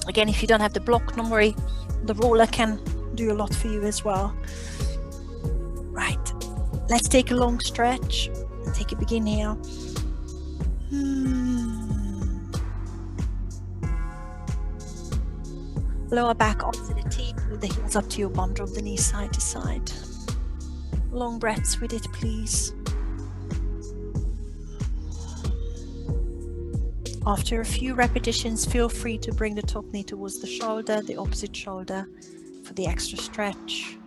Again, if you don't have the block, don't worry, the roller can do a lot for you as well. Right, let's take a long stretch and take a big inhale. Lower back onto the table with the heels up to your bum, drop the knees side to side. Long breaths with it, please. After a few repetitions, feel free to bring the top knee towards the shoulder, the opposite shoulder for the extra stretch.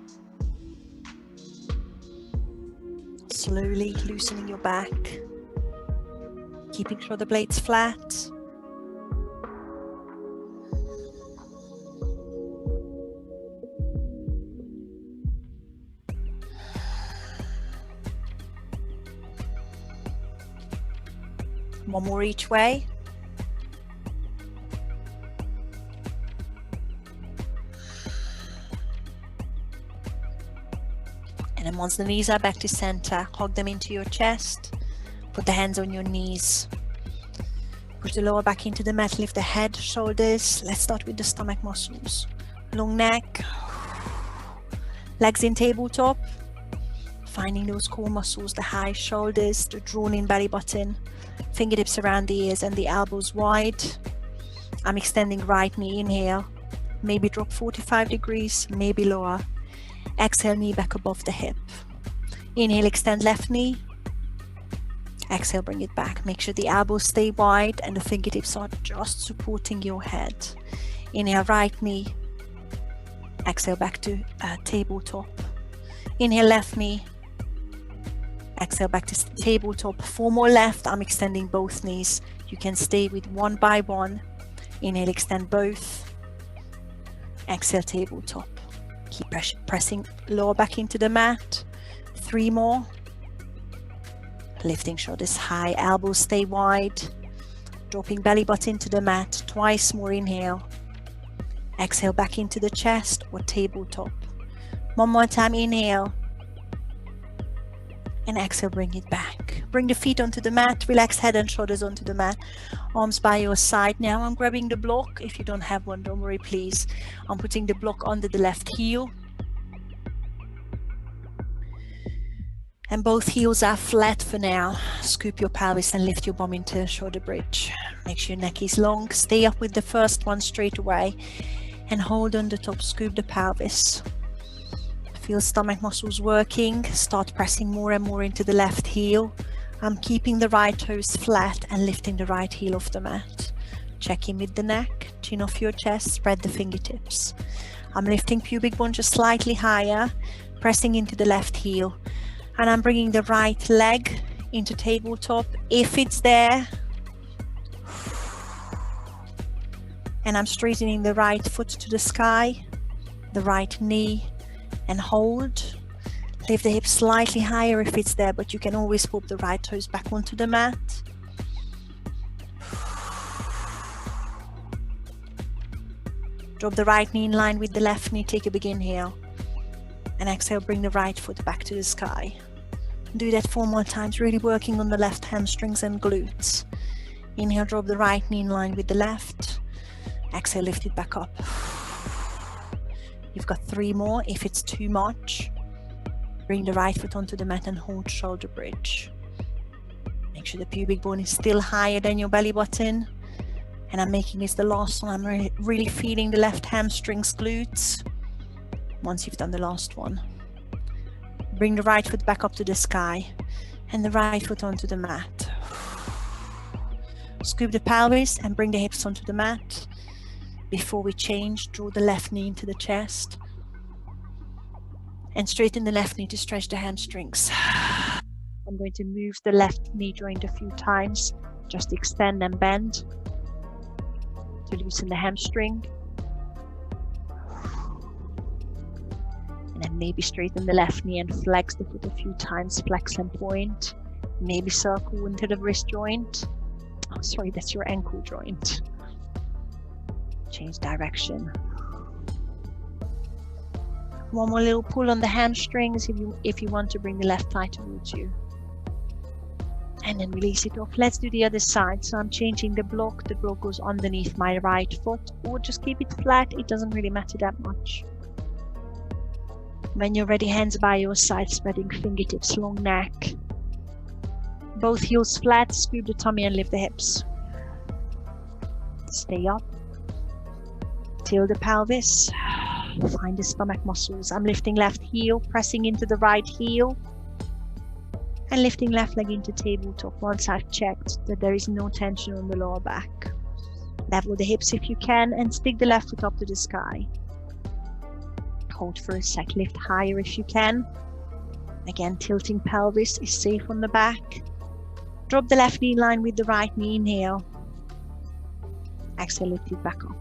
Slowly loosening your back, keeping shoulder blades flat. One more each way. And then once the knees are back to center, hug them into your chest. Put the hands on your knees. Push the lower back into the mat, lift the head, shoulders. Let's start with the stomach muscles. Long neck. Legs in tabletop. Finding those core muscles, the high shoulders, the drawn in belly button. Fingertips around the ears and the elbows wide. I'm extending right knee, inhale. Maybe drop 45 degrees, maybe lower. Exhale, knee back above the hip. Inhale, extend left knee. Exhale, bring it back. Make sure the elbows stay wide and the fingertips are just supporting your head. Inhale, right knee. Exhale, back to tabletop. Inhale, left knee. Exhale, back to tabletop. 4 more left. I'm extending both knees. You can stay with one by one. Inhale, extend both. Exhale, tabletop. Keep pressing lower back into the mat. 3 more. Lifting shoulders high, elbows stay wide. Dropping belly button into the mat. Twice more, inhale. Exhale, back into the chest or tabletop. One more time, inhale. And exhale, bring it back. Bring the feet onto the mat. Relax head and shoulders onto the mat. Arms by your side. Now I'm grabbing the block. If you don't have one, don't worry, please. I'm putting the block under the left heel. And both heels are flat for now. Scoop your pelvis and lift your bum into shoulder bridge. Make sure your neck is long. Stay up with the first one straight away. And hold on the top. Scoop the pelvis. Feel stomach muscles working. Start pressing more and more into the left heel. I'm keeping the right toes flat and lifting the right heel off the mat. Check in with the neck, chin off your chest, spread the fingertips. I'm lifting pubic bone just slightly higher, pressing into the left heel. And I'm bringing the right leg into tabletop, if it's there. And I'm straightening the right foot to the sky, the right knee, and hold. Lift the hips slightly higher if it's there, but you can always pop the right toes back onto the mat. Drop the right knee in line with the left knee, take a big inhale. And exhale, bring the right foot back to the sky. Do that 4 more times, really working on the left hamstrings and glutes. Inhale, drop the right knee in line with the left. Exhale, lift it back up. You've got 3 more. If it's too much, bring the right foot onto the mat and hold shoulder bridge. Make sure the pubic bone is still higher than your belly button. And I'm making this the last one. I'm really feeling the left hamstrings, glutes. Once you've done the last one, bring the right foot back up to the sky and the right foot onto the mat. Scoop the pelvis and bring the hips onto the mat. Before we change, draw the left knee into the chest and straighten the left knee to stretch the hamstrings. I'm going to move the left knee joint a few times. Just extend and bend to loosen the hamstring. And then maybe straighten the left knee and flex the foot a few times. Flex and point. Maybe circle into the wrist joint. Oh, sorry, that's your ankle joint. Change direction. One more little pull on the hamstrings if you want to bring the left thigh towards you. And then release it off. Let's do the other side. So I'm changing the block. The block goes underneath my right foot, or just keep it flat. It doesn't really matter that much. When you're ready, hands by your side, spreading fingertips, long neck. Both heels flat, scoop the tummy and lift the hips. Stay up. Tilt the pelvis. Find the stomach muscles. I'm lifting left heel, pressing into the right heel. And lifting left leg into tabletop once I've checked that there is no tension on the lower back. Level the hips if you can and stick the left foot up to the sky. Hold for a sec, lift higher if you can. Again, tilting pelvis is safe on the back. Drop the left knee in line with the right knee, inhale. Exhale, lift it back up.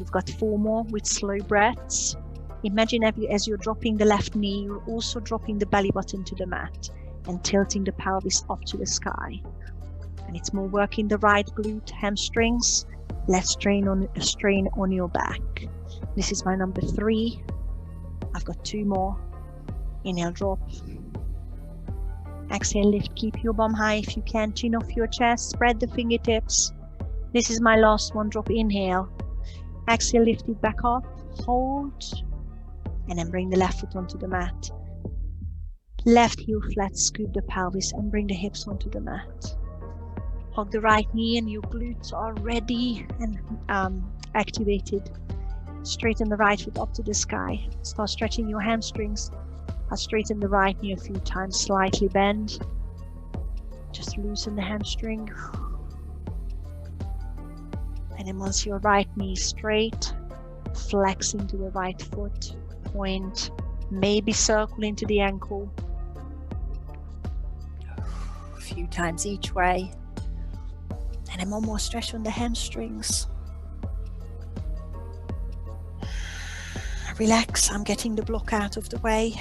You've got 4 more with slow breaths. Imagine as you're dropping the left knee, you're also dropping the belly button to the mat and tilting the pelvis up to the sky. And it's more working the right glute, hamstrings, less strain on your back. This is my number 3. I've got 2 more. Inhale, drop. Exhale, lift. Keep your bum high if you can. Chin off your chest. Spread the fingertips. This is my last one. Drop. Inhale. Exhale, lift it back up. Hold. And then bring the left foot onto the mat. Left heel flat. Scoop the pelvis and bring the hips onto the mat. Hug the right knee and your glutes are ready and activated. Straighten the right foot up to the sky. Start stretching your hamstrings. I'll straighten the right knee a few times, slightly bend. Just loosen the hamstring. And then once your right knee is straight, flex into the right foot, point, maybe circle into the ankle. A few times each way. And then one more stretch on the hamstrings. Relax, I'm getting the block out of the way.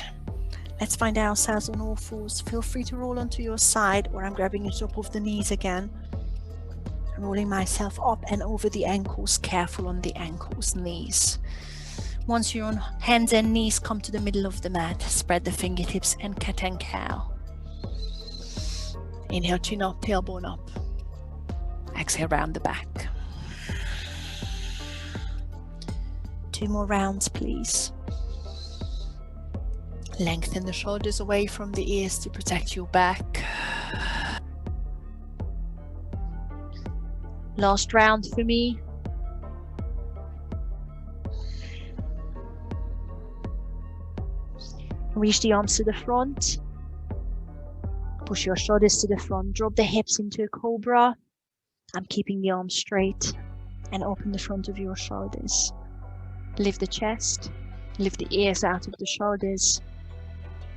Let's find ourselves on all fours. Feel free to roll onto your side, or I'm grabbing the top of the knees again. Rolling myself up and over the ankles, careful on the ankles, knees. Once you're on hands and knees, come to the middle of the mat. Spread the fingertips and cat and cow. Inhale, chin up, tailbone up. Exhale, round the back. 2 more rounds, please. Lengthen the shoulders away from the ears to protect your back. Last round for me. Reach the arms to the front. Push your shoulders to the front. Drop the hips into a cobra. I'm keeping the arms straight and open the front of your shoulders. Lift the chest. Lift the ears out of the shoulders.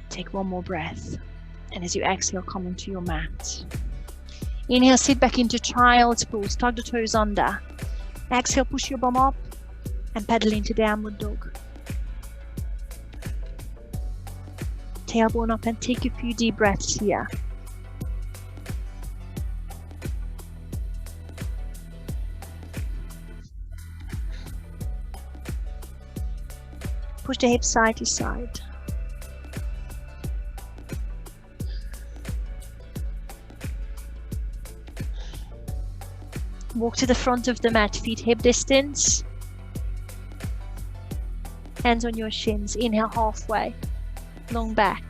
Take 1 more breath. And as you exhale, come onto your mat. Inhale, sit back into child's pose. Tuck the toes under. Exhale, push your bum up and pedal into downward dog. Tailbone up and take a few deep breaths here. Push the hips side to side. Walk to the front of the mat, feet hip distance. Hands on your shins. Inhale, halfway. Long back.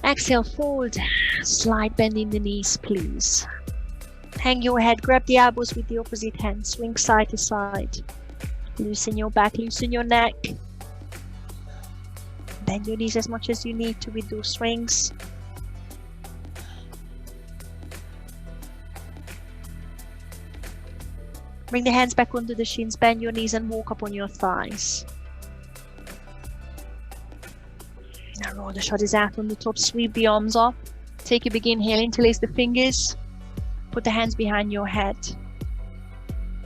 Exhale, fold. Slight bend in the knees, please. Hang your head. Grab the elbows with the opposite hand. Swing side to side. Loosen your back, loosen your neck. Bend your knees as much as you need to with those swings. Bring the hands back onto the shins, bend your knees and walk up on your thighs. Now roll the shoulders out on the top, sweep the arms up. Take a big inhale, interlace the fingers. Put the hands behind your head.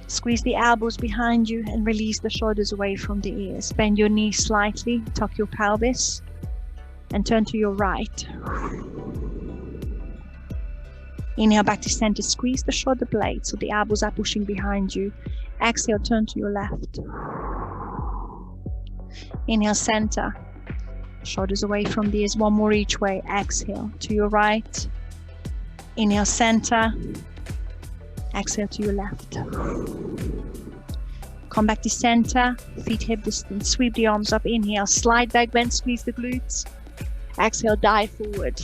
Squeeze the elbows behind you and release the shoulders away from the ears. Bend your knees slightly, tuck your pelvis and turn to your right. Inhale back to center, squeeze the shoulder blades so the elbows are pushing behind you. Exhale, turn to your left. Inhale, center. Shoulders away from the ears, 1 more each way. Exhale, to your right. Inhale, center. Exhale to your left. Come back to center, feet hip distance, sweep the arms up. Inhale, slide back, bend, squeeze the glutes. Exhale, dive forward.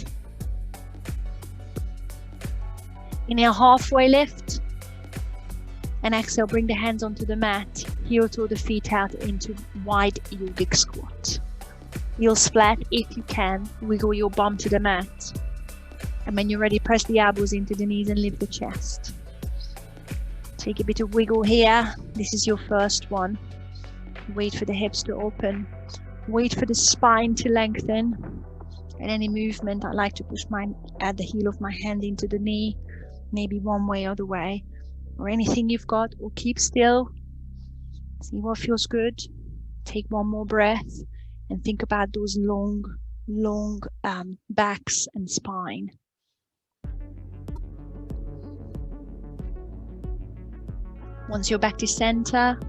Inhale, halfway lift. And exhale, bring the hands onto the mat. Heel toe the feet out into wide yogic squat. Heels flat if you can. Wiggle your bum to the mat. And when you're ready, press the elbows into the knees and lift the chest. Take a bit of wiggle here. This is your first one. Wait for the hips to open. Wait for the spine to lengthen. At any movement, I like to push add the heel of my hand into the knee, maybe one way or the way, or anything you've got, or keep still. See what feels good. Take one more breath and think about those long backs and spine. Once you're back to center,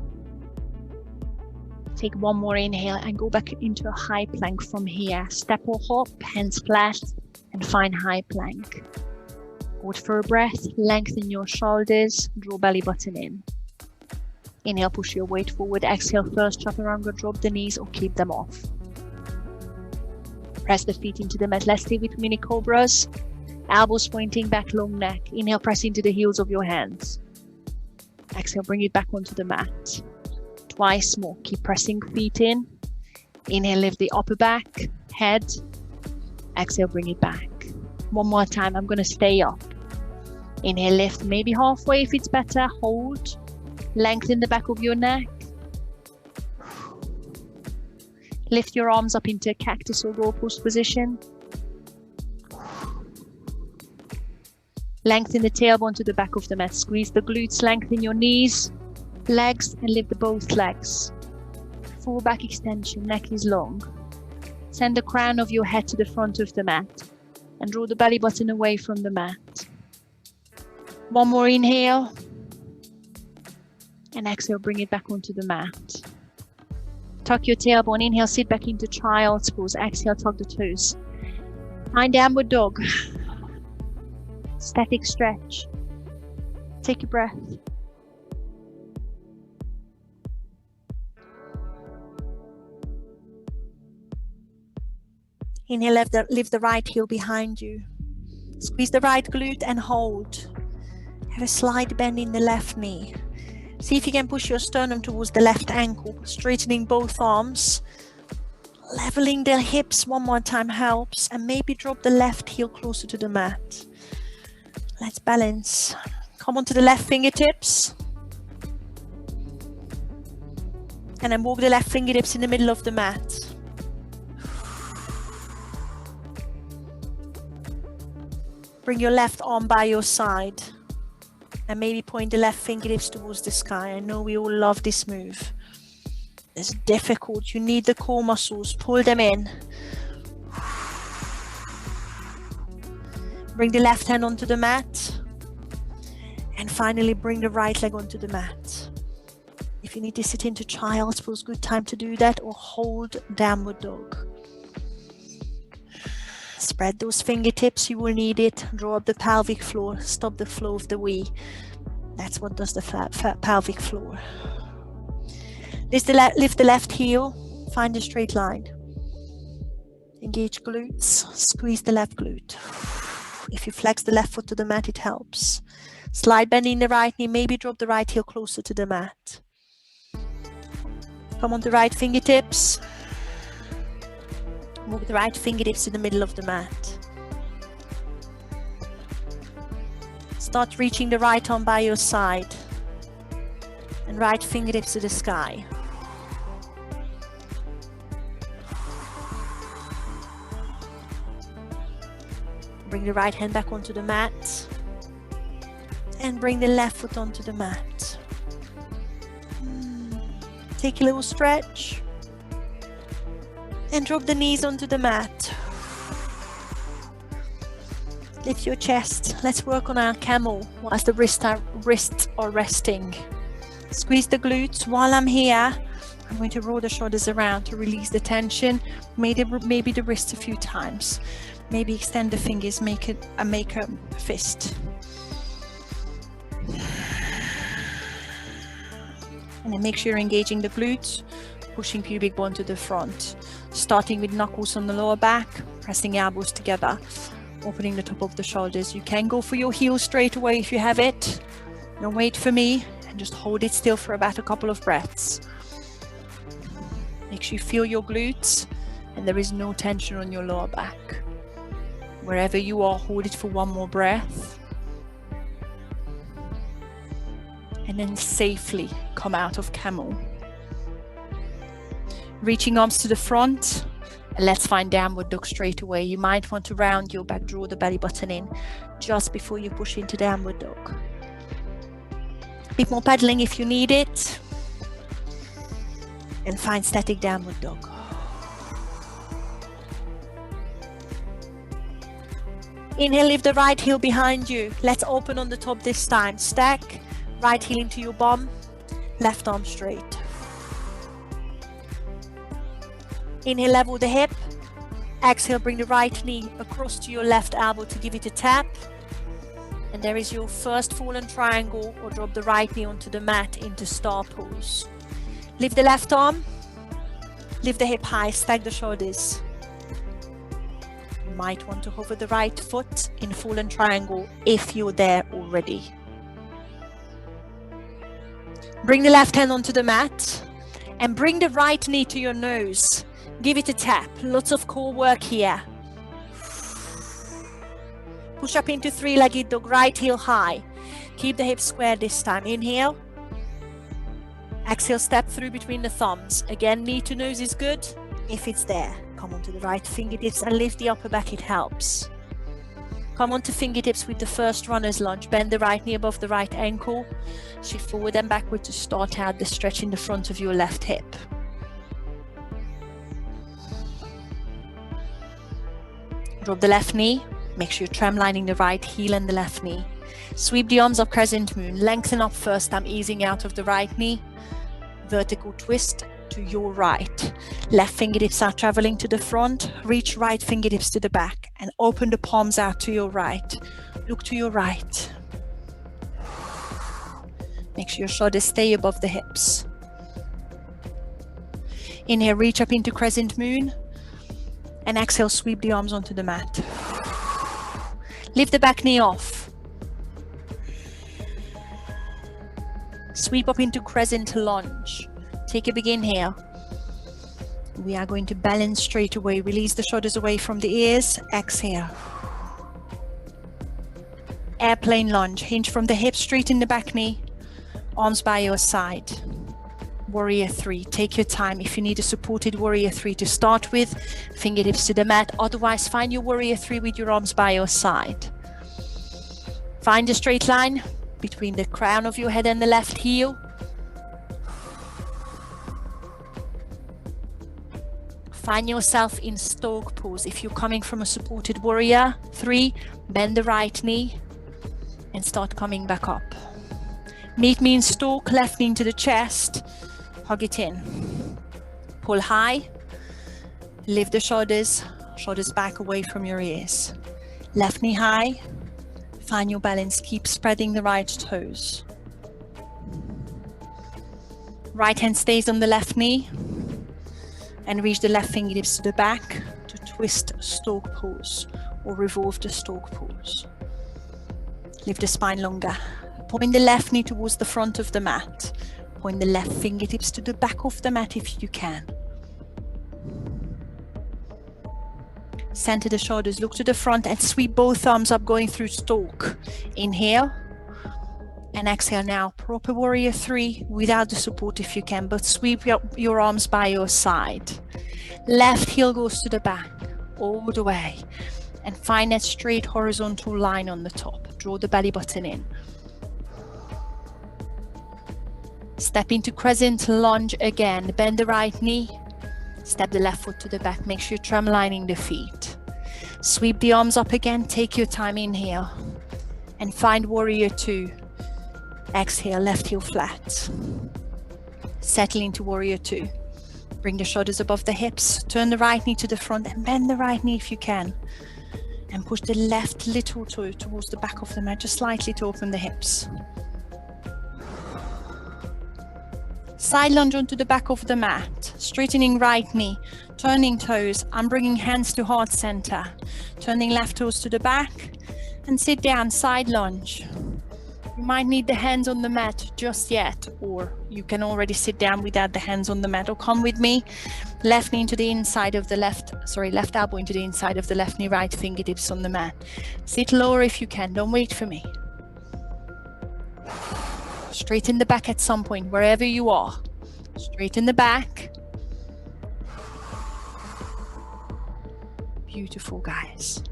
take one more inhale and go back into a high plank from here. Step or hop, hands flat, and find high plank. Hold for a breath, lengthen your shoulders, draw belly button in. Inhale, push your weight forward. Exhale, first chaturanga, drop the knees or keep them off. Press the feet into the mat. Let's stay with mini cobras. Elbows pointing back, long neck. Inhale, press into the heels of your hands. Exhale, bring it back onto the mat. Twice more. Keep pressing feet in. Inhale, lift the upper back, head. Exhale, bring it back. One more time. I'm going to stay up. Inhale, lift maybe halfway if it's better. Hold. Lengthen the back of your neck. Lift your arms up into a cactus or doorpost position. Lengthen the tailbone to the back of the mat. Squeeze the glutes, lengthen your knees, legs, and lift both legs. Full back extension, neck is long. Send the crown of your head to the front of the mat and draw the belly button away from the mat. One more inhale. And exhale, bring it back onto the mat. Tuck your tailbone. Inhale, sit back into child's pose. Exhale, tuck the toes. Find downward dog. Static stretch. Take a breath. Inhale, lift the right heel behind you. Squeeze the right glute and hold. Have a slight bend in the left knee. See if you can push your sternum towards the left ankle, straightening both arms. Leveling the hips one more time helps, and maybe drop the left heel closer to the mat. Let's balance. Come onto the left fingertips. And then walk the left fingertips in the middle of the mat. Bring your left arm by your side. And maybe point the left fingertips towards the sky. I know we all love this move. It's difficult. You need the core muscles. Pull them in. Bring the left hand onto the mat. And finally bring the right leg onto the mat. If you need to sit into child's pose, good time to do that, or hold downward dog. Spread those fingertips, you will need it. Draw up the pelvic floor, stop the flow of the wee. That's what does the pelvic floor. Lift the left heel, find a straight line. Engage glutes, squeeze the left glute. If you flex the left foot to the mat, it helps. Slide bending the right knee, maybe drop the right heel closer to the mat. Come on the right fingertips. Move the right fingertips to the middle of the mat. Start reaching the right arm by your side. And right fingertips to the sky. Bring the right hand back onto the mat. And bring the left foot onto the mat. Take a little stretch. And drop the knees onto the mat. Lift your chest. Let's work on our camel whilst the wrists are resting. Squeeze the glutes. While I'm here, I'm going to roll the shoulders around to release the tension. Maybe the wrists a few times. Maybe extend the fingers, make a fist. And then make sure you're engaging the glutes, pushing pubic bone to the front. Starting with knuckles on the lower back, pressing elbows together, opening the top of the shoulders. You can go for your heels straight away if you have it. Don't wait for me, and just hold it still for about a couple of breaths. Make sure you feel your glutes and there is no tension on your lower back. Wherever you are, hold it for one more breath. And then safely come out of camel. Reaching arms to the front, and let's find downward dog straight away. You might want to round your back, draw the belly button in just before you push into downward dog. A bit more paddling if you need it. And find static downward dog. Inhale, lift the right heel behind you. Let's open on the top this time. Stack, right heel into your bum, left arm straight. Inhale, level the hip. Exhale, bring the right knee across to your left elbow to give it a tap. And there is your first fallen triangle, or drop the right knee onto the mat into star pose. Lift the left arm, lift the hip high, stack the shoulders. You might want to hover the right foot in fallen triangle if you're there already. Bring the left hand onto the mat and bring the right knee to your nose. Give it a tap. Lots of core work here. Push up into three-legged dog, right heel high. Keep the hips square this time. Inhale. Exhale, step through between the thumbs. Again, knee to nose is good if it's there. Come onto the right fingertips and lift the upper back, it helps. Come onto fingertips with the first runner's lunge. Bend the right knee above the right ankle. Shift forward and backward to start out the stretch in the front of your left hip. Drop the left knee. Make sure you're tramlining the right heel and the left knee. Sweep the arms up, crescent moon. Lengthen up first time, easing out of the right knee. Vertical twist to your right. Left fingertips are traveling to the front. Reach right fingertips to the back and open the palms out to your right. Look to your right. Make sure your shoulders stay above the hips. Inhale, reach up into crescent moon. And exhale, sweep the arms onto the mat. Lift the back knee off. Sweep up into crescent lunge. Take a big inhale. We are going to balance straight away. Release the shoulders away from the ears. Exhale. Airplane lunge. Hinge from the hips, straighten the back knee. Arms by your side. Warrior 3. Take your time. If you need a supported warrior 3 to start with, fingertips to the mat. Otherwise, find your warrior 3 with your arms by your side. Find a straight line between the crown of your head and the left heel. Find yourself in stork pose. If you're coming from a supported warrior 3, bend the right knee and start coming back up. Meet me in stork, left knee into the chest. Hug it in. Pull high. Lift the shoulders. Shoulders back away from your ears. Left knee high. Find your balance. Keep spreading the right toes. Right hand stays on the left knee. And reach the left fingertips to the back to twist stork pose or revolve the stork pose. Lift the spine longer. Point the left knee towards the front of the mat. Point the left fingertips to the back of the mat if you can. Center the shoulders, look to the front and sweep both arms up going through stork. Inhale and exhale now. Proper warrior 3 without the support if you can, but sweep your arms by your side. Left heel goes to the back all the way and find that straight horizontal line on the top. Draw the belly button in. Step into crescent lunge again. Bend the right knee. Step the left foot to the back. Make sure you're tramlining the feet. Sweep the arms up again. Take your time. Inhale. And find warrior 2. Exhale. Left heel flat. Settle into warrior 2. Bring the shoulders above the hips. Turn the right knee to the front and bend the right knee if you can. And push the left little toe towards the back of the mat, just slightly to open the hips. Side lunge onto the back of the mat, straightening right knee, turning toes. I'm bringing hands to heart center, turning left toes to the back, and sit down, side lunge. You might need the hands on the mat just yet, or you can already sit down without the hands on the mat, or come with me. Left knee into the inside of the left elbow into the inside of the left knee, right fingertips on the mat. Sit lower if you can, don't wait for me. Straighten the back at some point, wherever you are. Straighten the back. Beautiful, guys.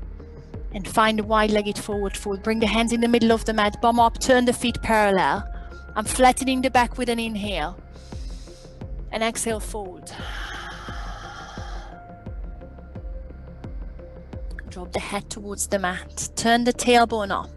And find a wide-legged forward fold. Bring the hands in the middle of the mat, bum up, turn the feet parallel. I'm flattening the back with an inhale. And exhale, fold. Drop the head towards the mat. Turn the tailbone up.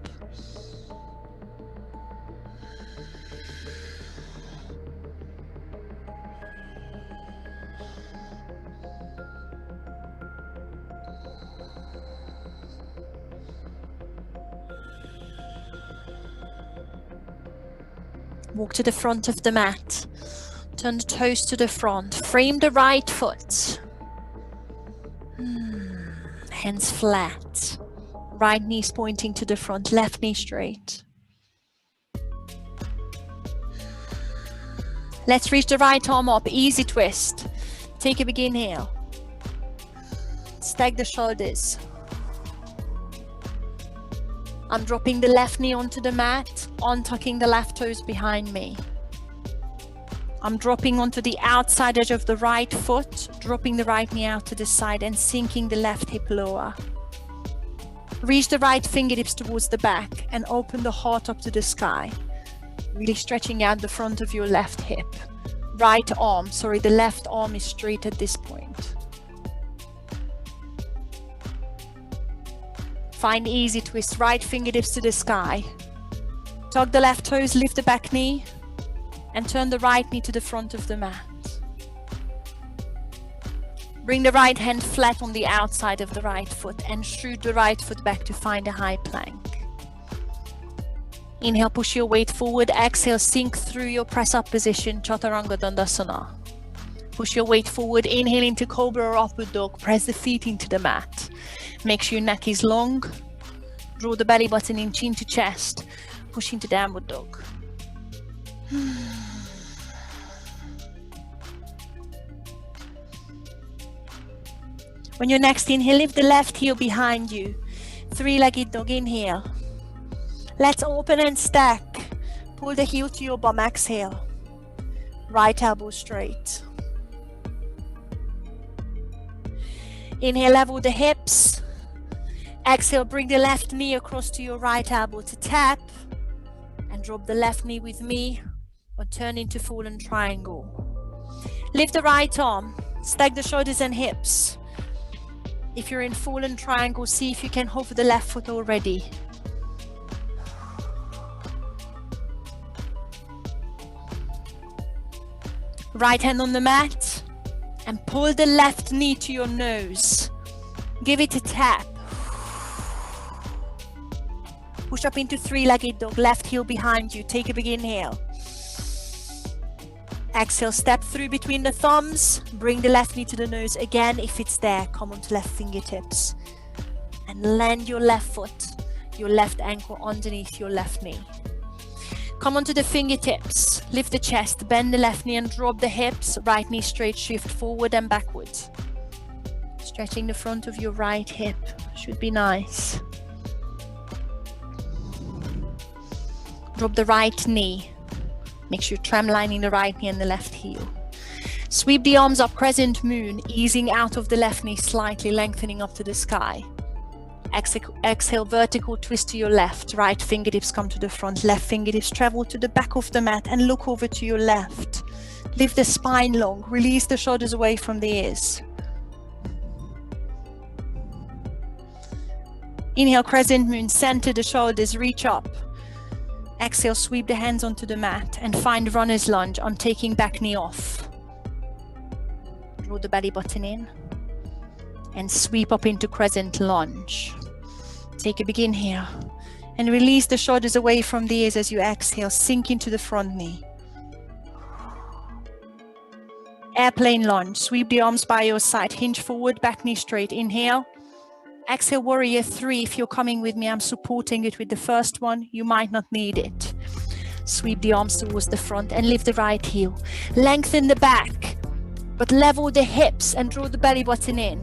Walk to the front of the mat. Turn the toes to the front. Frame the right foot. Hands flat. Right knees pointing to the front. Left knee straight. Let's reach the right arm up. Easy twist. Take a big inhale. Stack the shoulders. I'm dropping the left knee onto the mat, untucking the left toes behind me. I'm dropping onto the outside edge of the right foot, dropping the right knee out to the side and sinking the left hip lower. Reach the right fingertips towards the back and open the heart up to the sky. Really stretching out the front of your left hip. The left arm is straight at this point. Find easy twist, right fingertips to the sky. Tug the left toes, lift the back knee, and turn the right knee to the front of the mat. Bring the right hand flat on the outside of the right foot and shoot the right foot back to find a high plank. Inhale, push your weight forward. Exhale, sink through your press up position, Chaturanga Dandasana. Push your weight forward, inhale into Cobra or Upward Dog. Press the feet into the mat. Make sure your neck is long. Draw the belly button in, chin to chest. Push into Downward Dog. On your next inhale, lift the left heel behind you. Three-legged dog, inhale. Let's open and stack. Pull the heel to your bum, exhale. Right elbow straight. Inhale, level the hips. Exhale, bring the left knee across to your right elbow to tap. And drop the left knee with me or turn into fallen triangle. Lift the right arm. Stack the shoulders and hips. If you're in fallen triangle, see if you can hover the left foot already. Right hand on the mat and pull the left knee to your nose. Give it a tap. Push up into three-legged dog, left heel behind you. Take a big inhale. Exhale, step through between the thumbs. Bring the left knee to the nose again. If it's there, come onto left fingertips. And land your left foot, your left ankle underneath your left knee. Come onto the fingertips. Lift the chest, bend the left knee and drop the hips. Right knee straight, shift forward and backwards. Stretching the front of your right hip. Should be nice. Drop the right knee. Make sure you're tram lining the right knee and the left heel. Sweep the arms up, crescent moon, easing out of the left knee slightly, lengthening up to the sky. Exhale, vertical twist to your left. Right fingertips come to the front. Left fingertips travel to the back of the mat and look over to your left. Lift the spine long. Release the shoulders away from the ears. Inhale, crescent moon, center the shoulders, reach up. Exhale, sweep the hands onto the mat and find runner's lunge. I'm taking back knee off. Draw the belly button in and sweep up into crescent lunge. Take a big inhale and release the shoulders away from the ears as you exhale. Sink into the front knee. Airplane lunge. Sweep the arms by your side. Hinge forward, back knee straight. Inhale. Exhale, warrior 3. If you're coming with me, I'm supporting it with the first one. You might not need it. Sweep the arms towards the front and lift the right heel. Lengthen the back, but level the hips and draw the belly button in.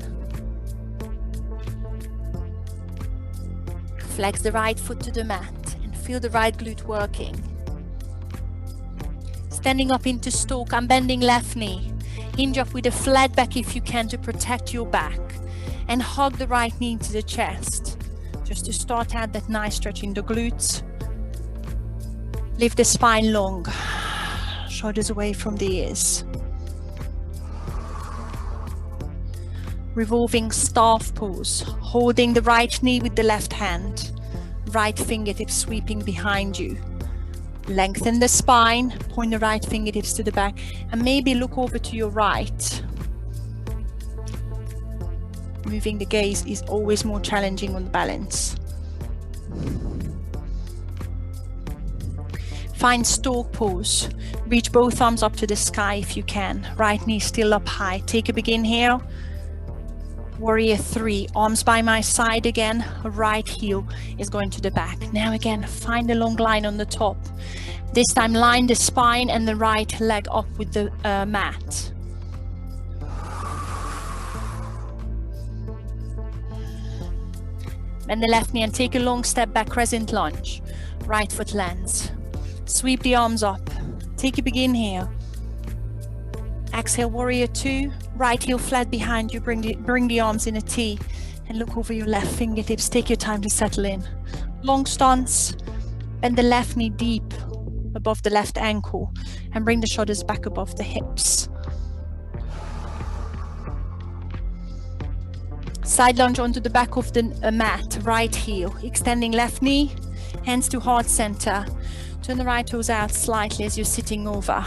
Flex the right foot to the mat and feel the right glute working. Standing up into stalk, I'm bending left knee. Hinge up with a flat back if you can to protect your back. And hug the right knee into the chest. Just to start out that nice stretch in the glutes. Lift the spine long. Shoulders away from the ears. Revolving staff pose. Holding the right knee with the left hand. Right fingertips sweeping behind you. Lengthen the spine. Point the right fingertips to the back. And maybe look over to your right. Moving the gaze is always more challenging on the balance. Find stalk pose. Reach both arms up to the sky if you can. Right knee still up high. Take a big inhale. Warrior 3. Arms by my side again. Right heel is going to the back. Now again, find a long line on the top. This time line the spine and the right leg up with the mat. Bend the left knee and take a long step back, crescent lunge. Right foot lands. Sweep the arms up. Take a big inhale. Exhale, warrior 2. Right heel flat behind you. Bring the arms in a T and look over your left fingertips. Take your time to settle in. Long stance. Bend the left knee deep above the left ankle and bring the shoulders back above the hips. Side lunge onto the back of the mat, right heel. Extending left knee, hands to heart center. Turn the right toes out slightly as you're sitting over.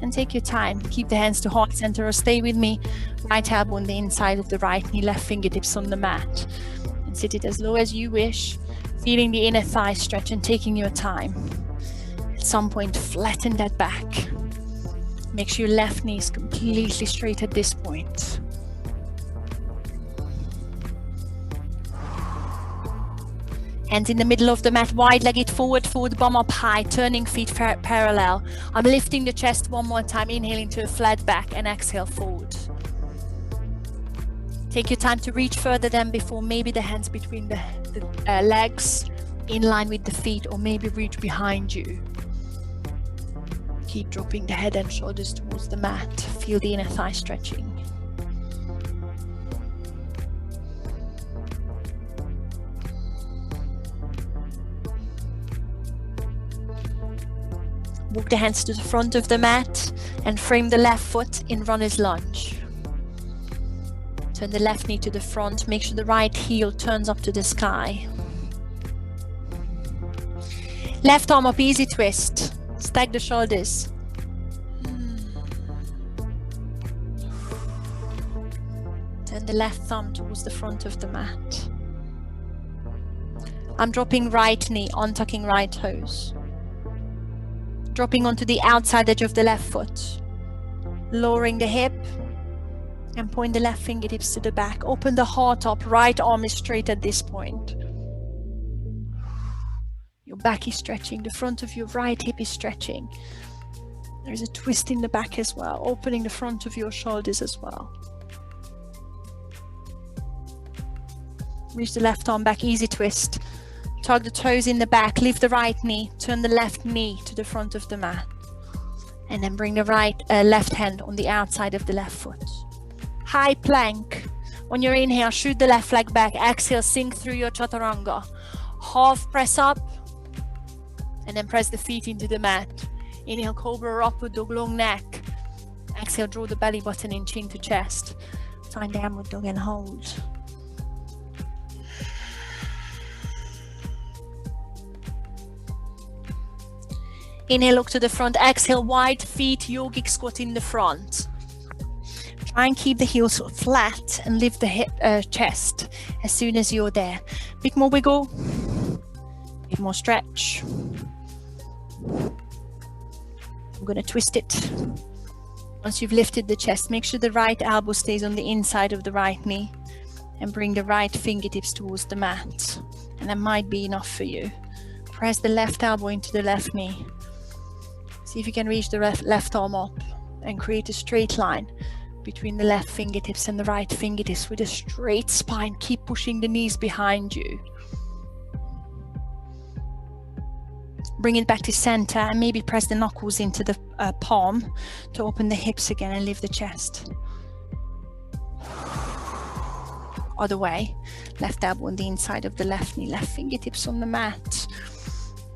And take your time. Keep the hands to heart center or stay with me. Right elbow on the inside of the right knee, left fingertips on the mat. And sit it as low as you wish. Feeling the inner thigh stretch and taking your time. At some point, flatten that back. Make sure your left knee is completely straight at this point. Hands in the middle of the mat, wide-legged forward bum up high, turning feet parallel. I'm lifting the chest one more time, inhaling to a flat back and exhale forward. Take your time to reach further than before, maybe the hands between the legs, in line with the feet, or maybe reach behind you. Keep dropping the head and shoulders towards the mat. Feel the inner thigh stretching. Walk the hands to the front of the mat and frame the left foot in runner's lunge. Turn the left knee to the front. Make sure the right heel turns up to the sky. Left arm up, easy twist. Stack the shoulders. Turn the left thumb towards the front of the mat. I'm dropping right knee, untucking right toes. Dropping onto the outside edge of the left foot. Lowering the hip and point the left fingertips to the back. Open the heart up, right arm is straight at this point. Your back is stretching, the front of your right hip is stretching. There's a twist in the back as well, opening the front of your shoulders as well. Reach the left arm back, easy twist. Tug the toes in the back, lift the right knee, turn the left knee to the front of the mat. And then bring the left hand on the outside of the left foot. High plank. On your inhale, shoot the left leg back. Exhale, sink through your chaturanga. Half press up. And then press the feet into the mat. Inhale, cobra, upward dog, long neck. Exhale, draw the belly button in, chin to chest. Find downward dog and hold. Inhale, look to the front. Exhale, wide feet, yogic squat in the front. Try and keep the heels flat and lift the hip, chest as soon as you're there. Bit more wiggle, bit more stretch. I'm going to twist it. Once you've lifted the chest, make sure the right elbow stays on the inside of the right knee and bring the right fingertips towards the mat. And that might be enough for you. Press the left elbow into the left knee. See if you can reach the left arm up and create a straight line between the left fingertips and the right fingertips with a straight spine. Keep pushing the knees behind you. Bring it back to center and maybe press the knuckles into the palm to open the hips again and lift the chest. Other way, left elbow on the inside of the left knee, left fingertips on the mat.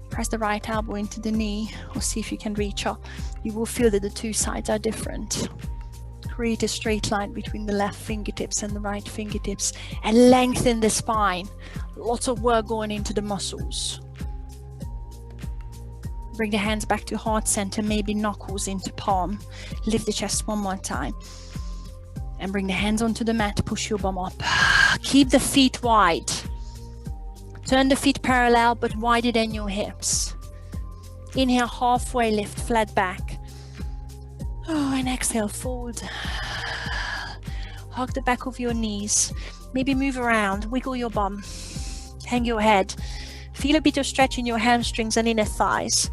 Press the right elbow into the knee or see if you can reach up. You will feel that the two sides are different. Create a straight line between the left fingertips and the right fingertips and lengthen the spine. Lots of work going into the muscles. Bring the hands back to heart center, maybe knuckles into palm. Lift the chest one more time. And bring the hands onto the mat, push your bum up. Keep the feet wide. Turn the feet parallel but wider than your hips. Inhale, halfway lift, flat back. Oh, and exhale, fold. Hug the back of your knees. Maybe move around, wiggle your bum. Hang your head. Feel a bit of stretch in your hamstrings and inner thighs.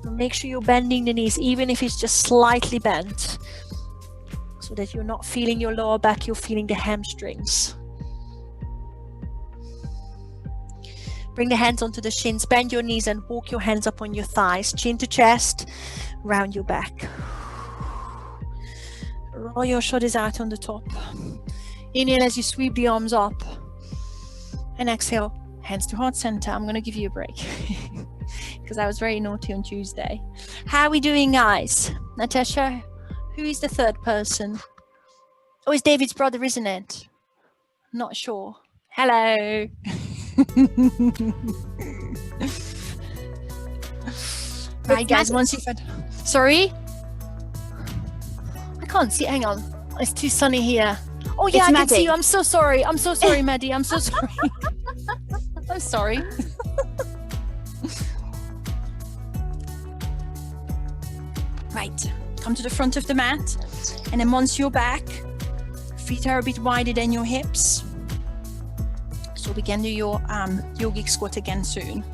Make sure you're bending the knees, even if it's just slightly bent, so that you're not feeling your lower back, you're feeling the hamstrings. Bring the hands onto the shins, bend your knees and walk your hands up on your thighs, chin to chest, round your back. Roll your shoulders out on the top. Inhale as you sweep the arms up. And exhale, hands to heart center. I'm going to give you a break because I was very naughty on Tuesday. How are we doing, guys? Natasha, who is the third person? Oh, it's David's brother, isn't it? Not sure. Hello. Right, guys, once you've had... Sorry? I can't see. Hang on. It's too sunny here. Oh, yeah, I can see you. I'm so sorry. I'm so sorry, Maddie. I'm so sorry. I'm sorry. Right. Come to the front of the mat. And then once you're back, feet are a bit wider than your hips. So we can do your yogic squat again soon.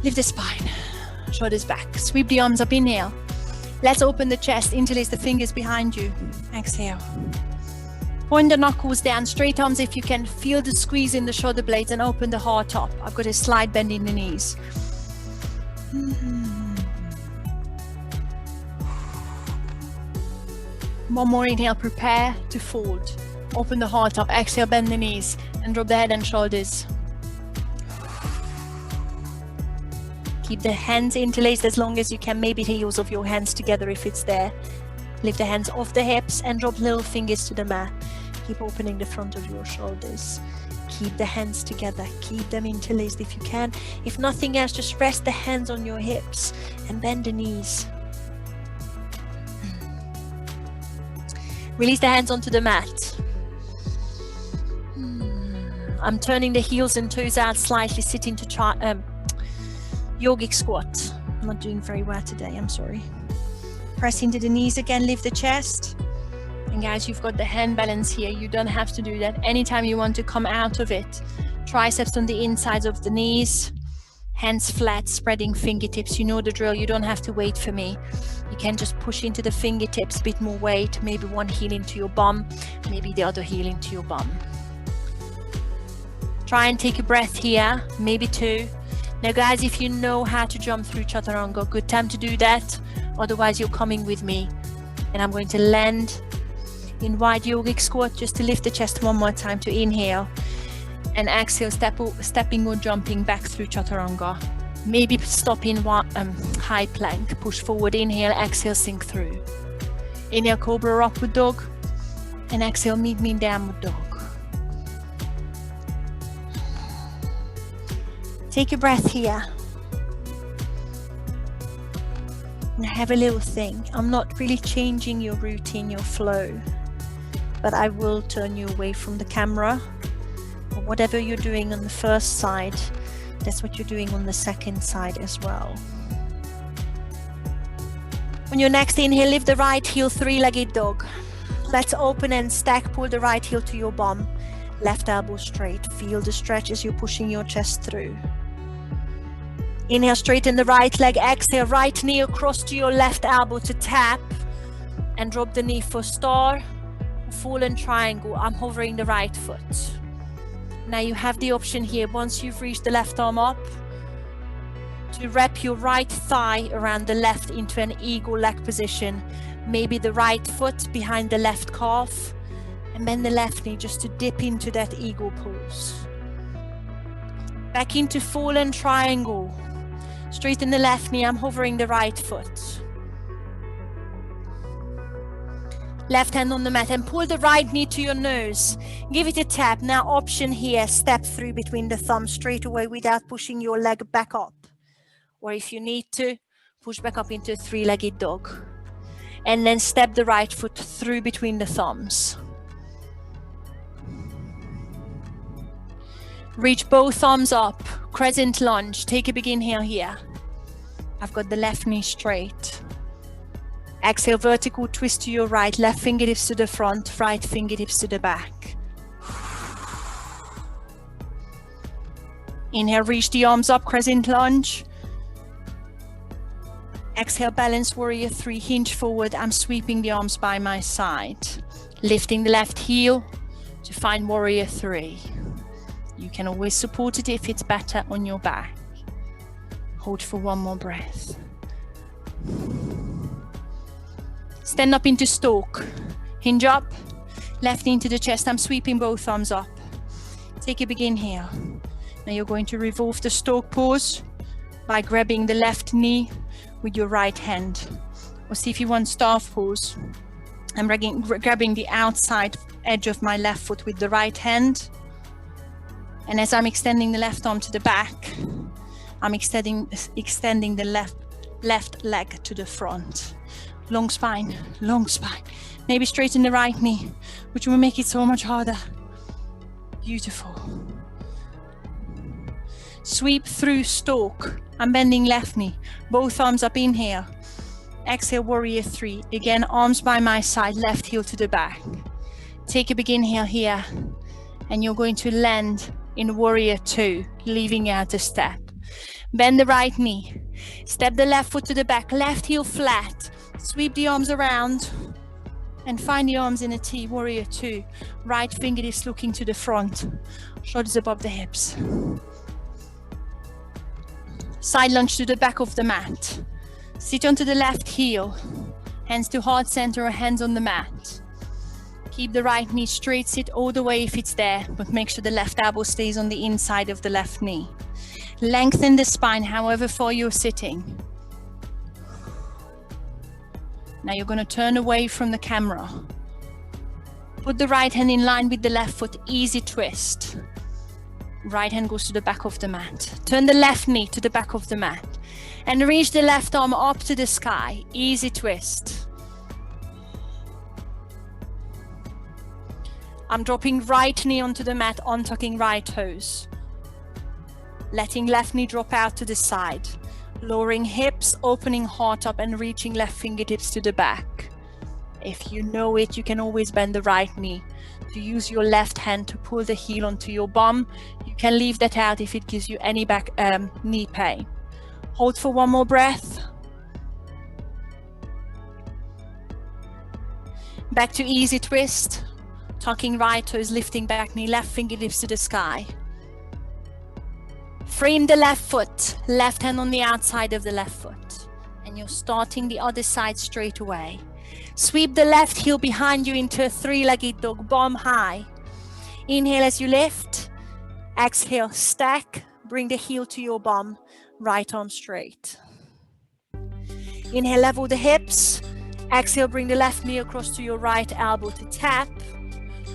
Lift the spine. Shoulders back. Sweep the arms up. Inhale. Let's open the chest. Interlace the fingers behind you. Exhale. Point the knuckles down. Straight arms if you can. Feel the squeeze in the shoulder blades and open the heart up. I've got a slight bend in the knees. One more inhale. Prepare to fold. Open the heart up. Exhale. Bend the knees and drop the head and shoulders. Keep the hands interlaced as long as you can. Maybe the heels of your hands together if it's there. Lift the hands off the hips and drop little fingers to the mat. Keep opening the front of your shoulders. Keep the hands together. Keep them interlaced if you can. If nothing else, just rest the hands on your hips and bend the knees. Release the hands onto the mat. I'm turning the heels and toes out slightly, sitting to yogic squat. I'm not doing very well today, I'm sorry. Press into the knees again, lift the chest. And guys, you've got the hand balance here. You don't have to do that. Anytime you want to come out of it. Triceps on the insides of the knees. Hands flat, spreading fingertips. You know the drill. You don't have to wait for me. You can just push into the fingertips, a bit more weight. Maybe one heel into your bum. Maybe the other heel into your bum. Try and take a breath here. Maybe two. Now guys, if you know how to jump through chaturanga, good time to do that. Otherwise you're coming with me. And I'm going to land in wide yogic squat just to lift the chest one more time to inhale. And exhale, stepping or jumping back through chaturanga. Maybe stop in high plank. Push forward, inhale, exhale, sink through. Inhale, cobra upward dog. And exhale, meet me in downward dog. Take a breath here. And have a little think. I'm not really changing your routine, your flow, but I will turn you away from the camera. Or whatever you're doing on the first side, that's what you're doing on the second side as well. On your next inhale, lift the right heel, three-legged dog. Let's open and stack. Pull the right heel to your bum. Left elbow straight. Feel the stretch as you're pushing your chest through. Inhale, straighten the right leg. Exhale, right knee across to your left elbow to tap. And drop the knee for star. Fallen triangle. I'm hovering the right foot. Now you have the option here, once you've reached the left arm up, to wrap your right thigh around the left into an eagle leg position. Maybe the right foot behind the left calf. And bend the left knee just to dip into that eagle pose. Back into fallen triangle. Straighten the left knee, I'm hovering the right foot. Left hand on the mat and pull the right knee to your nose. Give it a tap. Now option here, step through between the thumbs straight away without pushing your leg back up. Or if you need to, push back up into a three-legged dog. And then step the right foot through between the thumbs. Reach both arms up, crescent lunge. Take a big inhale here. I've got the left knee straight. Exhale, vertical twist to your right, left fingertips to the front, right fingertips to the back. Inhale, reach the arms up, crescent lunge. Exhale, balance warrior three, hinge forward. I'm sweeping the arms by my side. Lifting the left heel to find warrior three. You can always support it if it's better on your back. Hold for one more breath. Stand up into stalk. Hinge up. Left knee into the chest. I'm sweeping both arms up. Take a big inhale. Now you're going to revolve the stalk pose by grabbing the left knee with your right hand. Or see if you want staff pose. I'm grabbing the outside edge of my left foot with the right hand. And as I'm extending the left arm to the back, I'm extending the left leg to the front. Long spine, long spine. Maybe straighten the right knee, which will make it so much harder. Beautiful. Sweep through stalk. I'm bending left knee. Both arms up, inhale. Exhale, warrior three. Again, arms by my side, left heel to the back. Take a big inhale here. And you're going to land in warrior two, leaving out a step. Bend the right knee. Step the left foot to the back, left heel flat. Sweep the arms around and find the arms in a T, warrior two. Right fingertips looking to the front, shoulders above the hips. Side lunge to the back of the mat. Sit onto the left heel, hands to heart center or hands on the mat. Keep the right knee straight, sit all the way if it's there, but make sure the left elbow stays on the inside of the left knee. Lengthen the spine however far you're sitting. Now you're going to turn away from the camera. Put the right hand in line with the left foot, easy twist. Right hand goes to the back of the mat. Turn the left knee to the back of the mat. And reach the left arm up to the sky, easy twist. I'm dropping right knee onto the mat, untucking right toes. Letting left knee drop out to the side. Lowering hips, opening heart up and reaching left fingertips to the back. If you know it, you can always bend the right knee to use your left hand to pull the heel onto your bum. You can leave that out if it gives you any back knee pain. Hold for one more breath. Back to easy twist. Tucking right toes, lifting back knee, left fingertips to the sky. Frame the left foot, left hand on the outside of the left foot. And you're starting the other side straight away. Sweep the left heel behind you into a three-legged dog, bum high. Inhale as you lift. Exhale, stack. Bring the heel to your bum, right arm straight. Inhale, level the hips. Exhale, bring the left knee across to your right elbow to tap.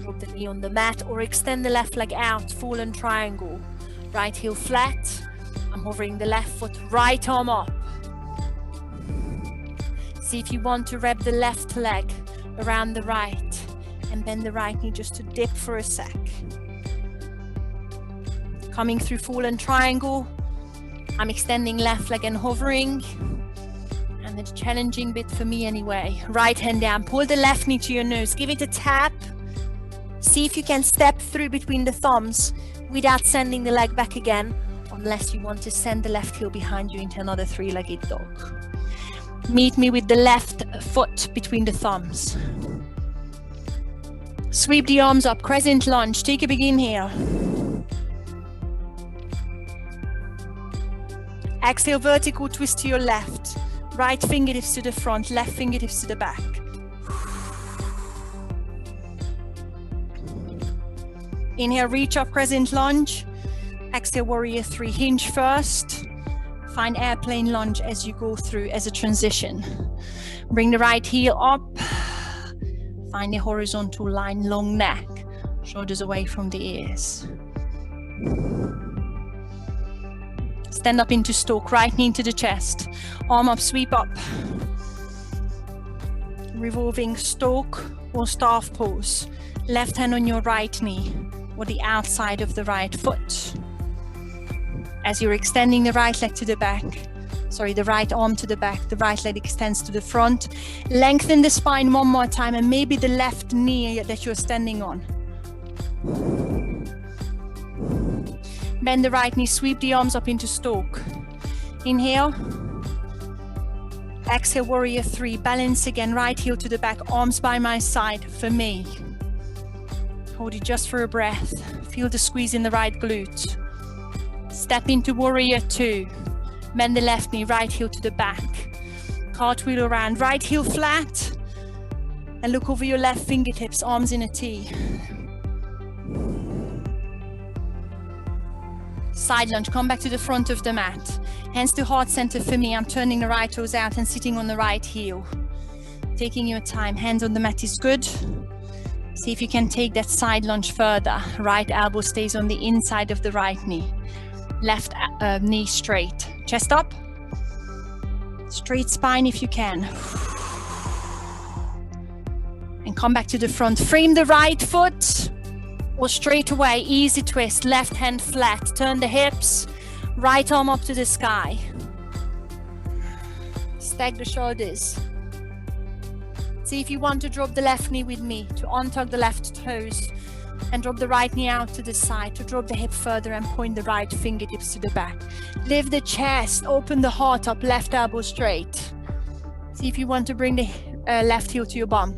Drop the knee on the mat or extend the left leg out, fallen triangle. Right heel flat. I'm hovering the left foot, right arm up. See if you want to wrap the left leg around the right and bend the right knee just to dip for a sec. Coming through fallen triangle, I'm extending left leg and hovering. And the challenging bit for me anyway, right hand down, pull the left knee to your nose, give it a tap. See if you can step through between the thumbs without sending the leg back again, unless you want to send the left heel behind you into another three-legged dog. Meet me with the left foot between the thumbs. Sweep the arms up, crescent lunge, take a big inhale. Exhale, vertical twist to your left. Right fingertips to the front, left fingertips to the back. Inhale, reach up, crescent lunge. Exhale, warrior three, hinge first. Find airplane lunge as you go through as a transition. Bring the right heel up. Find a horizontal line, long neck, shoulders away from the ears. Stand up into stalk, right knee into the chest. Arm up, sweep up. Revolving stalk or staff pose. Left hand on your right knee or the outside of the right foot. As you're extending the right leg to the back, the right arm to the back, the right leg extends to the front. Lengthen the spine one more time and maybe the left knee that you're standing on. Bend the right knee, sweep the arms up into stalk. Inhale. Exhale, warrior three. Balance again, right heel to the back, arms by my side for me. Hold it just for a breath. Feel the squeeze in the right glute. Step into warrior two. Bend the left knee, right heel to the back. Cartwheel around, right heel flat. And look over your left fingertips, arms in a T. Side lunge, come back to the front of the mat. Hands to heart center for me. I'm turning the right toes out and sitting on the right heel. Taking your time, hands on the mat is good. See if you can take that side lunge further. Right elbow stays on the inside of the right knee. Left knee straight. Chest up. Straight spine if you can. And come back to the front. Frame the right foot. Or straight away, easy twist, left hand flat, turn the hips, right arm up to the sky. Stack the shoulders. See if you want to drop the left knee with me, to untug the left toes and drop the right knee out to the side, to drop the hip further and point the right fingertips to the back. Lift the chest, open the heart up, left elbow straight. See if you want to bring the left heel to your bum.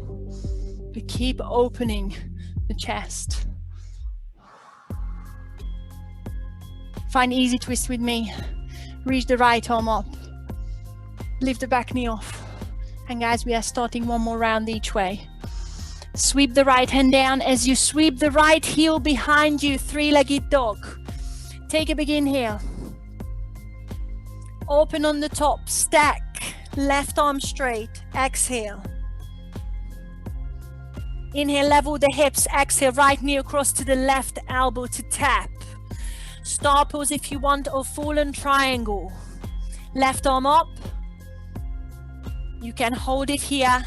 But keep opening the chest. Find easy twist with me. Reach the right arm up. Lift the back knee off. And guys, we are starting one more round each way. Sweep the right hand down. As you sweep the right heel behind you, three-legged dog. Take a big inhale. Open on the top, stack. Left arm straight, exhale. Inhale, level the hips, exhale, right knee across to the left elbow to tap. Star pose if you want, or fallen triangle. Left arm up. You can hold it here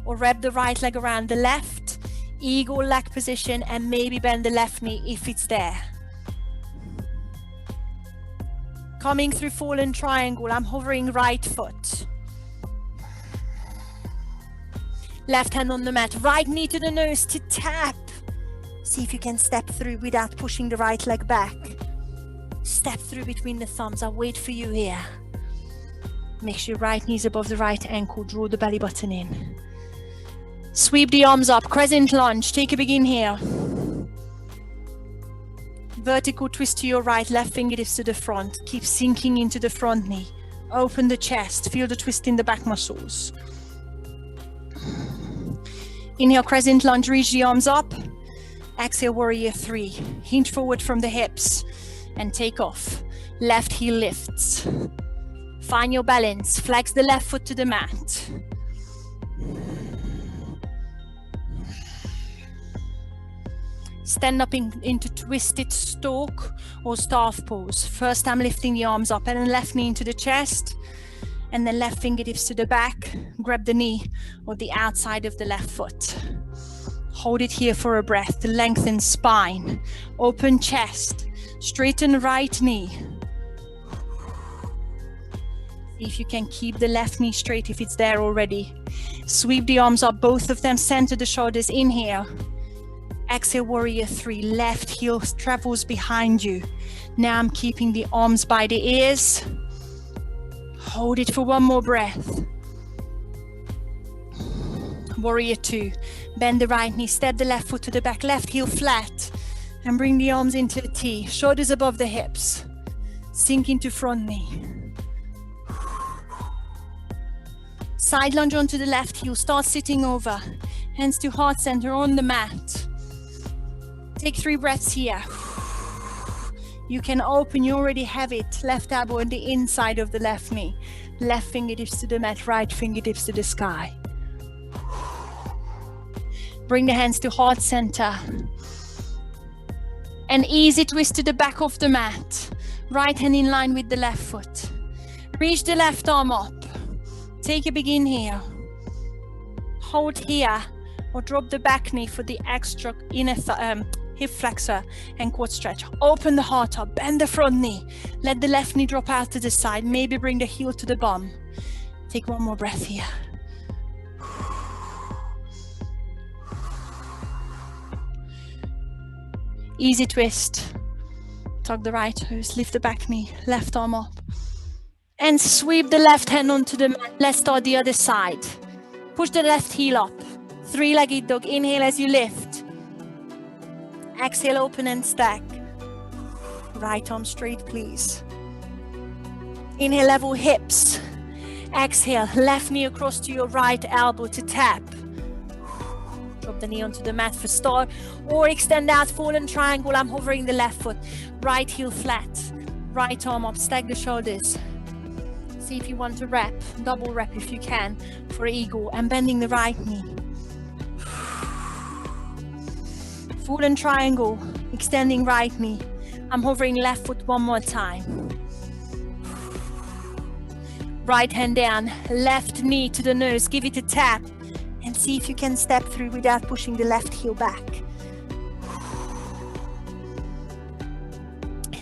or wrap the right leg around the left. Eagle leg position and maybe bend the left knee if it's there. Coming through fallen triangle, I'm hovering right foot. Left hand on the mat, right knee to the nose to tap. See if you can step through without pushing the right leg back. Step through between the thumbs. I'll wait for you here. Make sure your right knee's above the right ankle. Draw the belly button in. Sweep the arms up. Crescent lunge. Take a big inhale. Vertical twist to your right. Left fingertips to the front. Keep sinking into the front knee. Open the chest. Feel the twist in the back muscles. Inhale, crescent lunge. Reach the arms up. Exhale, warrior three. Hinge forward from the hips and take off. Left heel lifts. Find your balance. Flex the left foot to the mat. Stand up into twisted stalk or staff pose. First, I'm lifting the arms up and then left knee into the chest. And then left fingertips to the back, grab the knee or the outside of the left foot. Hold it here for a breath, lengthen spine, open chest, straighten right knee. See if you can keep the left knee straight if it's there already. Sweep the arms up, both of them, center the shoulders, inhale. Exhale, warrior three, left heel travels behind you. Now I'm keeping the arms by the ears. Hold it for one more breath. Warrior two, bend the right knee, step the left foot to the back, left heel flat, and bring the arms into a T, shoulders above the hips. Sink into front knee. Side lunge onto the left heel, start sitting over. Hands to heart center on the mat. Take 3 breaths here. You can open, you already have it. Left elbow on the inside of the left knee. Left fingertips to the mat, right fingertips to the sky. Bring the hands to heart center. An easy twist to the back of the mat. Right hand in line with the left foot. Reach the left arm up. Take a big inhale. Hold here or drop the back knee for the extra inner hip flexor and quad stretch. Open the heart up, bend the front knee. Let the left knee drop out to the side. Maybe bring the heel to the bum. Take one more breath here. Easy twist. Tug the right toes, lift the back knee, left arm up. And sweep the left hand onto the mat. Let's start the other side. Push the left heel up. 3-legged dog. Inhale as you lift. Exhale, open and stack. Right arm straight, please. Inhale, level hips. Exhale, left knee across to your right elbow to tap. Drop the knee onto the mat for start. Or extend out, fallen triangle. I'm hovering the left foot. Right heel flat. Right arm up, stack the shoulders. See if you want to wrap, double wrap if you can, for eagle, and bending the right knee. Fallen triangle, extending right knee. I'm hovering left foot one more time. Right hand down, left knee to the nose, give it a tap, and see if you can step through without pushing the left heel back.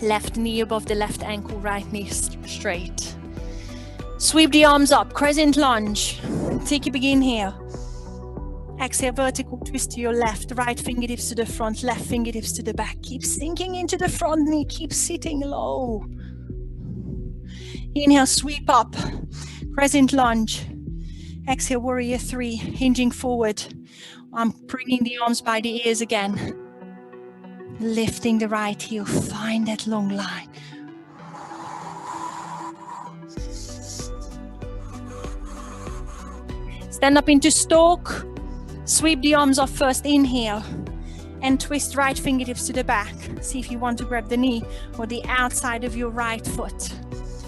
Left knee above the left ankle, right knee straight. Sweep the arms up, crescent lunge. Take a big inhale. Exhale, vertical twist to your left, right fingertips to the front, left fingertips to the back. Keep sinking into the front knee, keep sitting low. Inhale, sweep up, crescent lunge. Exhale, warrior three, hinging forward. I'm bringing the arms by the ears again. Lifting the right heel, find that long line. Stand up into stalk. Sweep the arms off first, inhale. And twist right fingertips to the back. See if you want to grab the knee or the outside of your right foot.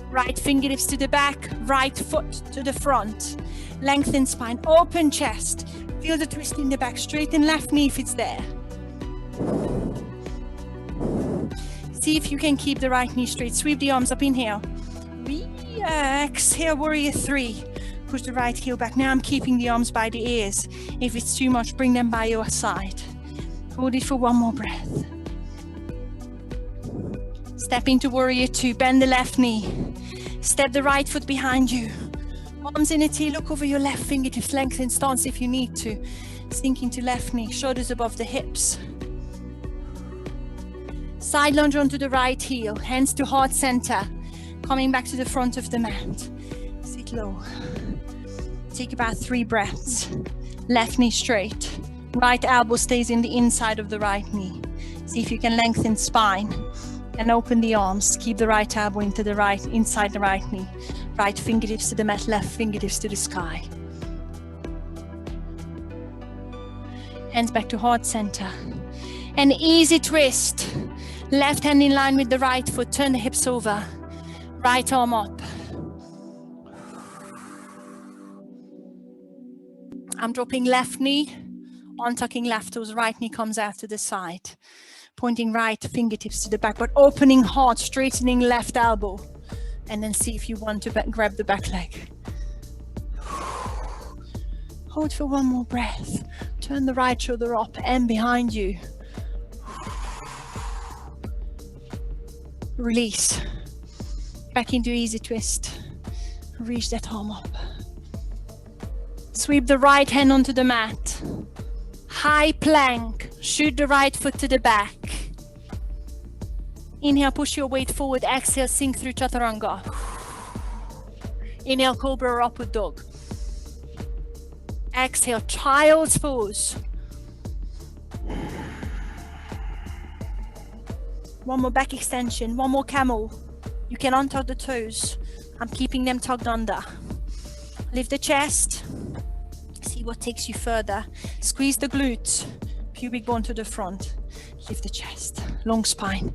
Right fingertips to the back, right foot to the front. Lengthen spine, open chest. Feel the twist in the back, straighten left knee if it's there. See if you can keep the right knee straight. Sweep the arms up, inhale. Exhale, warrior three. Push the right heel back. Now I'm keeping the arms by the ears. If it's too much, bring them by your side. Hold it for one more breath. Step into warrior two, bend the left knee. Step the right foot behind you. Arms in a T, look over your left fingertips, lengthen stance if you need to. Sink into left knee, shoulders above the hips. Side lunge onto the right heel, hands to heart center. Coming back to the front of the mat. Sit low. Take about 3 breaths. Left knee straight. Right elbow stays in the inside of the right knee. See if you can lengthen spine and open the arms. Keep the right elbow into the right, inside the right knee. Right fingertips to the mat, left fingertips to the sky. Hands back to heart center. An easy twist. Left hand in line with the right foot. Turn the hips over. Right arm up. I'm dropping left knee, untucking left toes, right knee comes out to the side. Pointing right fingertips to the back, but opening heart, straightening left elbow. And then see if you want to grab the back leg. Hold for one more breath. Turn the right shoulder up and behind you. Release. Back into easy twist. Reach that arm up. Sweep the right hand onto the mat. High plank. Shoot the right foot to the back. Inhale, push your weight forward. Exhale, sink through chaturanga. Inhale, cobra or upward dog. Exhale, child's pose. One more back extension, one more camel. You can untug the toes. I'm keeping them tugged under. Lift the chest. See what takes you further. Squeeze the glutes. Pubic bone to the front. Lift the chest. Long spine.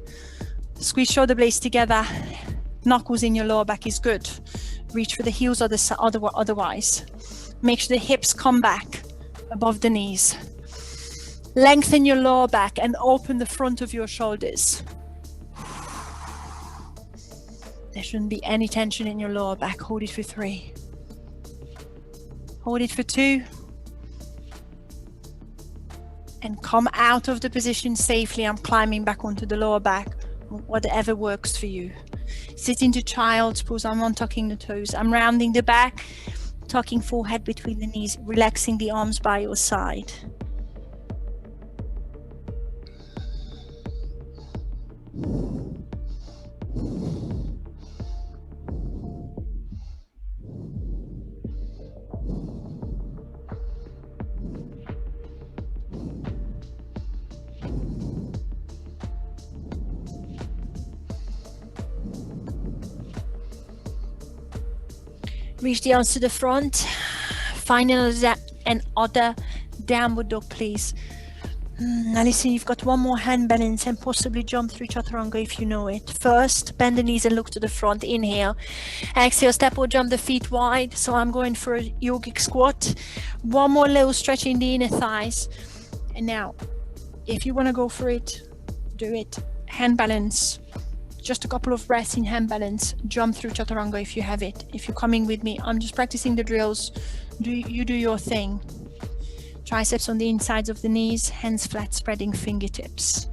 Squeeze shoulder blades together. Knuckles in your lower back is good. Reach for the heels otherwise. Make sure the hips come back above the knees. Lengthen your lower back and open the front of your shoulders. There shouldn't be any tension in your lower back. Hold it for 3. Hold it for 2. And come out of the position safely. I'm climbing back onto the lower back. Whatever works for you. Sit into child's pose. I'm untucking the toes. I'm rounding the back. Tucking forehead between the knees, relaxing the arms by your side. Reach the arms to the front. Find another downward dog, please. Now listen, you've got one more hand balance and possibly jump through chaturanga if you know it. First, bend the knees and look to the front. Inhale. Exhale, step or jump the feet wide. So I'm going for a yogic squat. One more little stretch in the inner thighs. And now, if you want to go for it, do it. Hand balance. Just a couple of breaths in hand balance. Jump through chaturanga if you have it. If you're coming with me, I'm just practicing the drills. You do your thing. Triceps on the insides of the knees, hands flat, spreading fingertips.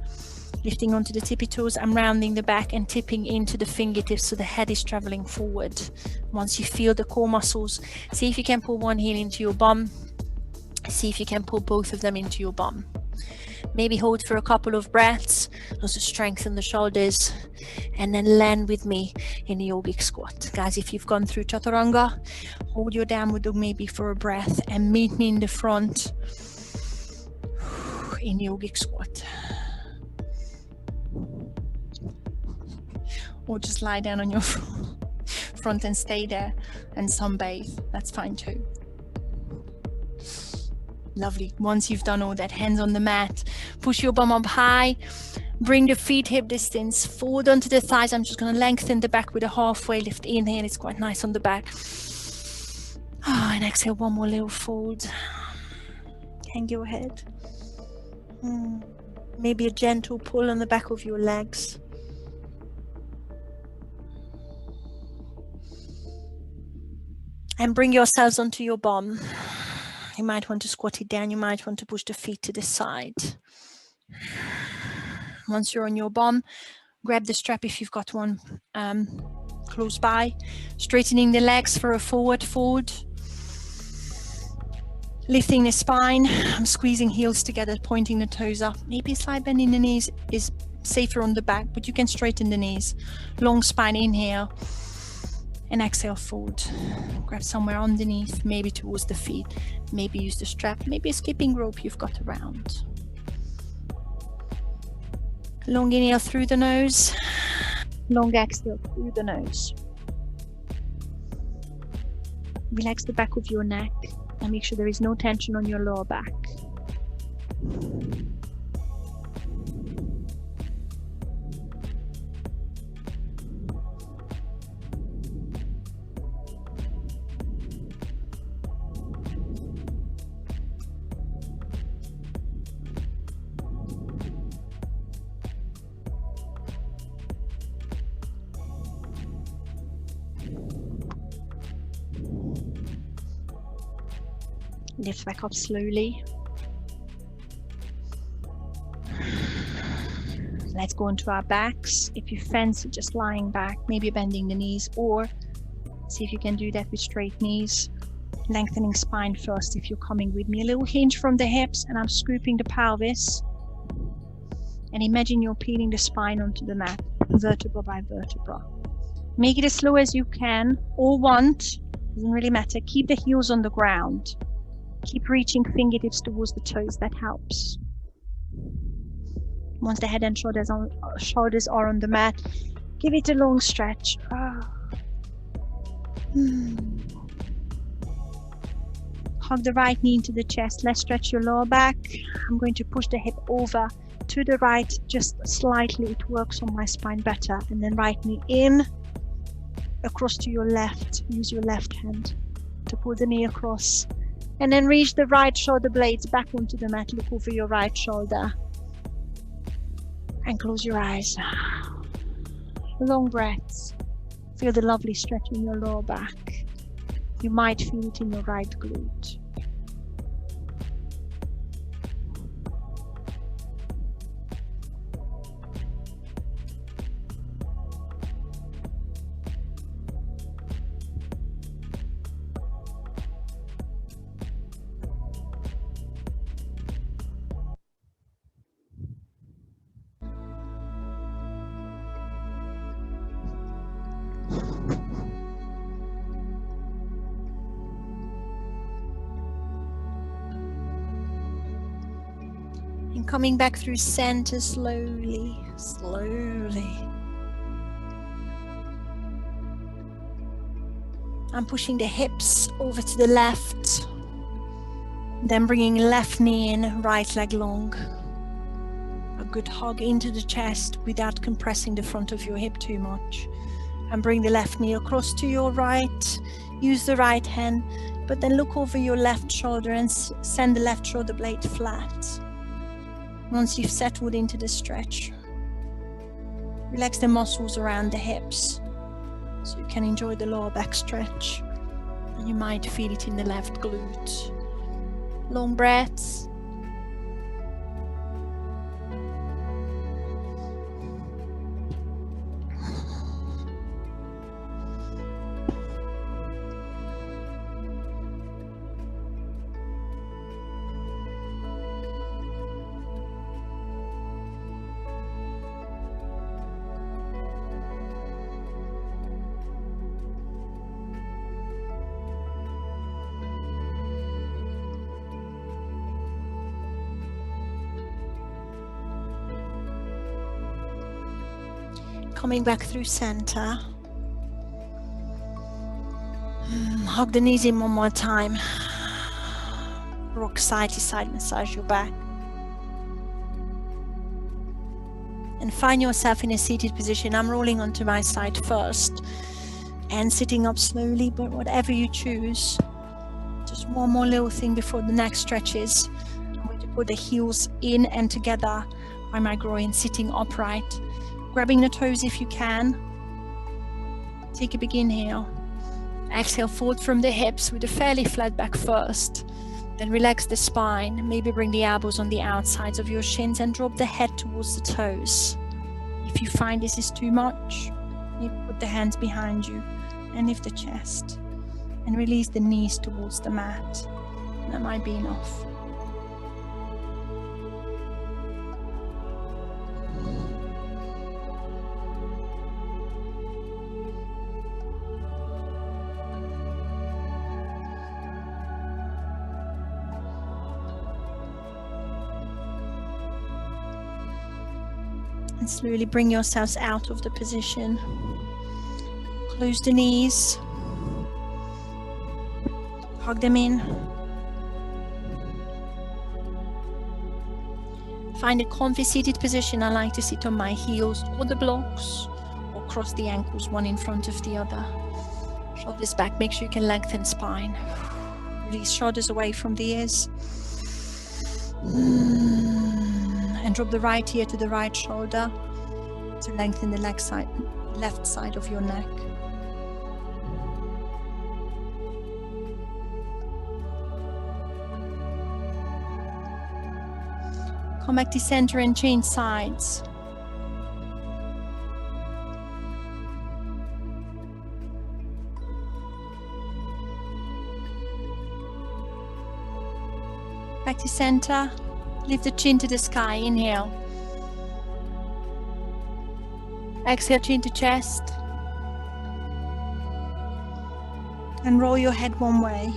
Lifting onto the tippy toes, I'm rounding the back and tipping into the fingertips so the head is traveling forward. Once you feel the core muscles, see if you can pull one heel into your bum. See if you can pull both of them into your bum. Maybe hold for a couple of breaths, also strengthen the shoulders, and then land with me in the yogic squat. Guys, if you've gone through chaturanga, hold your downward dog maybe for a breath and meet me in the front in yogic squat. Or just lie down on your front and stay there and sunbathe. That's fine too. Lovely. Once you've done all that, hands on the mat, push your bum up high, bring the feet hip distance forward onto the thighs. I'm just going to lengthen the back with a halfway lift. Inhale, it's quite nice on the back. And exhale, one more little fold. Hang your head. Maybe a gentle pull on the back of your legs. And bring yourselves onto your bum. You might want to squat it down. You might want to push the feet to the side. Once you're on your bum, grab the strap if you've got one close by. Straightening the legs for a forward fold. Lifting the spine. I'm squeezing heels together, pointing the toes up. Maybe a slight bend in the knees is safer on the back, but you can straighten the knees. Long spine, inhale. And exhale, fold. Grab somewhere underneath, maybe towards the feet. Maybe use the strap, maybe a skipping rope you've got around. Long inhale through the nose. Long exhale through the nose. Relax the back of your neck and make sure there is no tension on your lower back. Lift back up slowly. Let's go into our backs. If you fancy just lying back, maybe bending the knees, or see if you can do that with straight knees. Lengthening spine first if you're coming with me. A little hinge from the hips, and I'm scooping the pelvis. And imagine you're peeling the spine onto the mat, vertebra by vertebra. Make it as slow as you can or want, doesn't really matter. Keep the heels on the ground. Keep reaching fingertips towards the toes, that helps. Once the head and shoulders are on the mat, give it a long stretch. Hug the right knee into the chest. Let's stretch your lower back. I'm going to push the hip over to the right just slightly. It works on my spine better. And then right knee in, across to your left. Use your left hand to pull the knee across. And then reach the right shoulder blades back onto the mat. Look over your right shoulder. And close your eyes. Long breaths. Feel the lovely stretch in your lower back. You might feel it in your right glute. Coming back through center slowly, slowly. I'm pushing the hips over to the left, then bringing left knee in, right leg long. A good hug into the chest without compressing the front of your hip too much. And bring the left knee across to your right. Use the right hand, but then look over your left shoulder and send the left shoulder blade flat. Once you've settled into the stretch, relax the muscles around the hips so you can enjoy the lower back stretch, and you might feel it in the left glute. Long breaths. Coming back through center. Hug the knees in one more time. Rock side to side, massage your back. And find yourself in a seated position. I'm rolling onto my side first and sitting up slowly, but whatever you choose. Just one more little thing before the next stretches. I'm going to put the heels in and together by my groin, sitting upright. Grabbing the toes if you can. Take a big inhale. Exhale, fold from the hips with a fairly flat back first. Then relax the spine. Maybe bring the elbows on the outsides of your shins and drop the head towards the toes. If you find this is too much, you put the hands behind you and lift the chest. And release the knees towards the mat. That might be enough. And slowly bring yourselves out of the position. Close the knees. Hug them in. Find a comfy seated position. I like to sit on my heels or the blocks or cross the ankles one in front of the other. Shoulders back. Make sure you can lengthen spine. Release shoulders away from the ears. And drop the right ear to the right shoulder to lengthen the left side of your neck. Come back to center and change sides. Back to center. Lift the chin to the sky. Inhale. Exhale, chin to chest. And roll your head one way.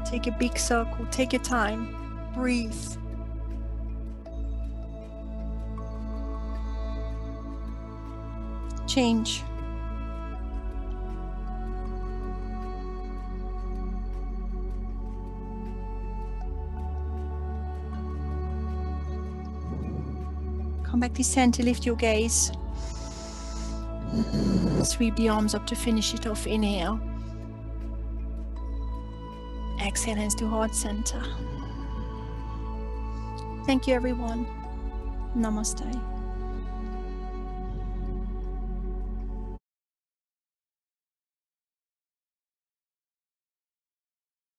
Take a big circle. Take your time. Breathe. Change. Come back to center, lift your gaze. Sweep the arms up to finish it off. Inhale. Exhale, hands to heart center. Thank you, everyone. Namaste.